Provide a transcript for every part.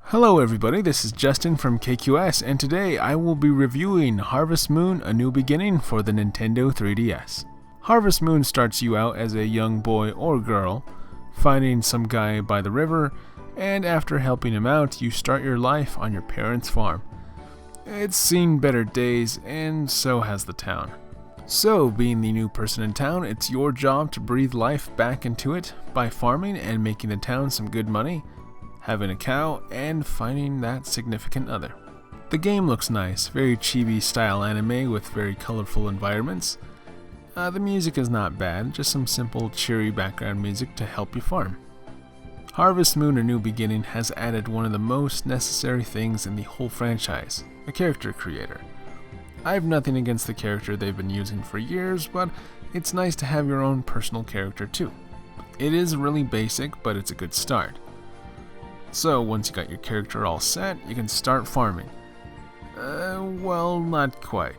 Hello everybody, this is Justin from KQS, and today I will be reviewing Harvest Moon: A New Beginning for the Nintendo 3DS. Harvest Moon starts you out as a young boy or girl, finding some guy by the river, and after helping him out, you start your life on your parents' farm. It's seen better days, and so has the town. So, being the new person in town, it's your job to breathe life back into it by farming and making the town some good money, having a cow, and finding that significant other. The game looks nice, very chibi style anime with very colorful environments. The music is not bad, just some simple cheery background music to help you farm. Harvest Moon: A New Beginning has added one of the most necessary things in the whole franchise, a character creator. I have nothing against the character they've been using for years, but it's nice to have your own personal character too. It is really basic, but it's a good start. So once you got your character all set, you can start farming. Well, not quite.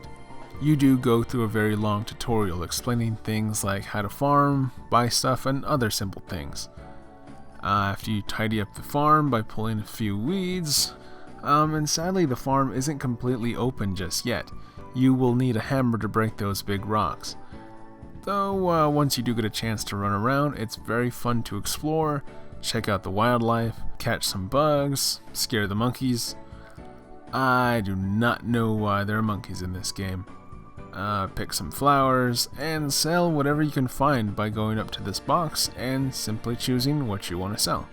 You do go through a very long tutorial explaining things like how to farm, buy stuff, and other simple things. After you tidy up the farm by pulling a few weeds, and sadly the farm isn't completely open just yet. You will need a hammer to break those big rocks. Though once you do get a chance to run around, it's very fun to explore, check out the wildlife, catch some bugs, scare the monkeys. I do not know why there are monkeys in this game. Pick some flowers, and sell whatever you can find by going up to this box and simply choosing what you want to sell.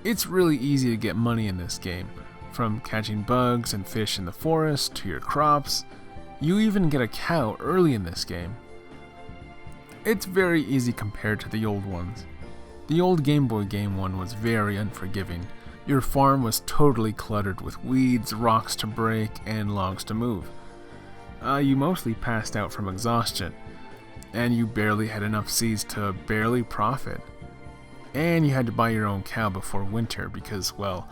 It's really easy to get money in this game, from catching bugs and fish in the forest to your crops. You even get a cow early in this game. It's very easy compared to the old ones. The old Game Boy game one was very unforgiving. Your farm was totally cluttered with weeds, rocks to break, and logs to move. You mostly passed out from exhaustion, and you barely had enough seeds to barely profit. And you had to buy your own cow before winter because, well,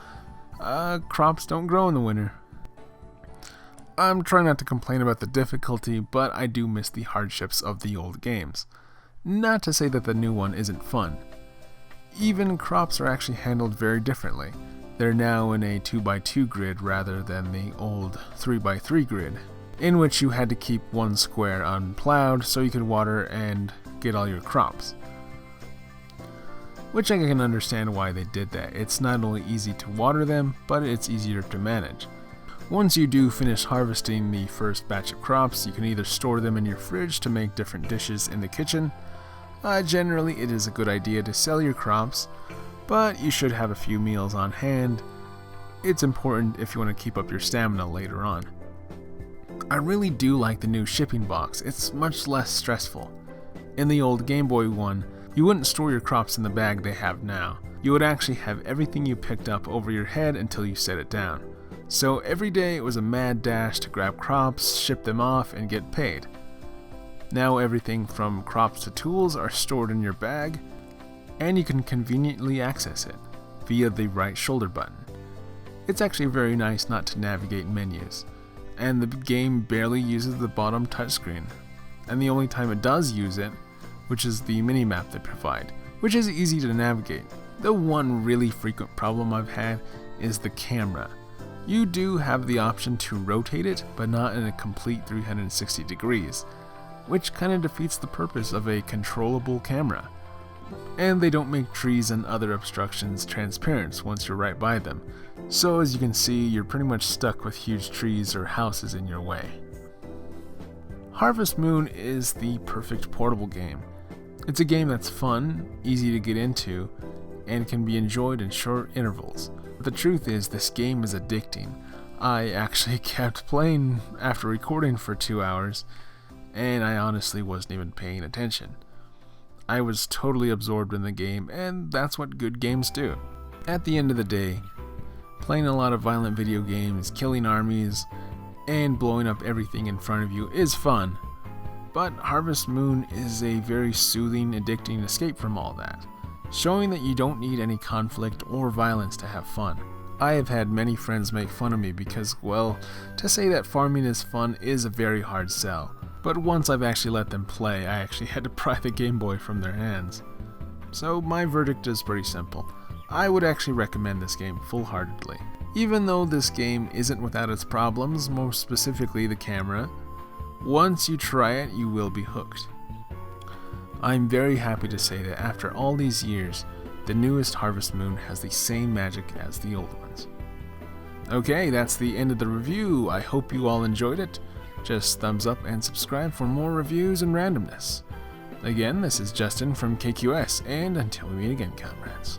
crops don't grow in the winter. I'm trying not to complain about the difficulty, but I do miss the hardships of the old games. Not to say that the new one isn't fun. Even crops are actually handled very differently. They're now in a 2x2 grid rather than the old 3x3 grid, in which you had to keep one square unplowed so you could water and get all your crops. Which I can understand why they did that. It's not only easy to water them, but it's easier to manage. Once you do finish harvesting the first batch of crops, you can either store them in your fridge to make different dishes in the kitchen. Generally, it is a good idea to sell your crops, but you should have a few meals on hand. It's important if you want to keep up your stamina later on. I really do like the new shipping box. It's much less stressful. In the old Game Boy one, you wouldn't store your crops in the bag they have now. You would actually have everything you picked up over your head until you set it down. So every day it was a mad dash to grab crops, ship them off, and get paid. Now everything from crops to tools are stored in your bag, and you can conveniently access it via the right shoulder button. It's actually very nice not to navigate menus, and the game barely uses the bottom touchscreen, and the only time it does use it, which is the minimap they provide, which is easy to navigate. The one really frequent problem I've had is the camera. You do have the option to rotate it, but not in a complete 360 degrees, which kind of defeats the purpose of a controllable camera. And they don't make trees and other obstructions transparent once you're right by them, so as you can see, you're pretty much stuck with huge trees or houses in your way. Harvest Moon is the perfect portable game. It's a game that's fun, easy to get into, and can be enjoyed in short intervals. The truth is, this game is addicting. I actually kept playing after recording for 2 hours, and I honestly wasn't even paying attention. I was totally absorbed in the game, and that's what good games do. At the end of the day, playing a lot of violent video games, killing armies, and blowing up everything in front of you is fun, but Harvest Moon is a very soothing, addicting escape from all that, showing that you don't need any conflict or violence to have fun. I have had many friends make fun of me because, well, to say that farming is fun is a very hard sell. But once I've actually let them play, I actually had to pry the Game Boy from their hands. So my verdict is pretty simple. I would actually recommend this game full-heartedly. Even though this game isn't without its problems, more specifically the camera, once you try it, you will be hooked. I'm very happy to say that after all these years, the newest Harvest Moon has the same magic as the old ones. Okay, that's the end of the review. I hope you all enjoyed it. Just thumbs up and subscribe for more reviews and randomness. Again, this is Justin from KQS, and until we meet again, comrades.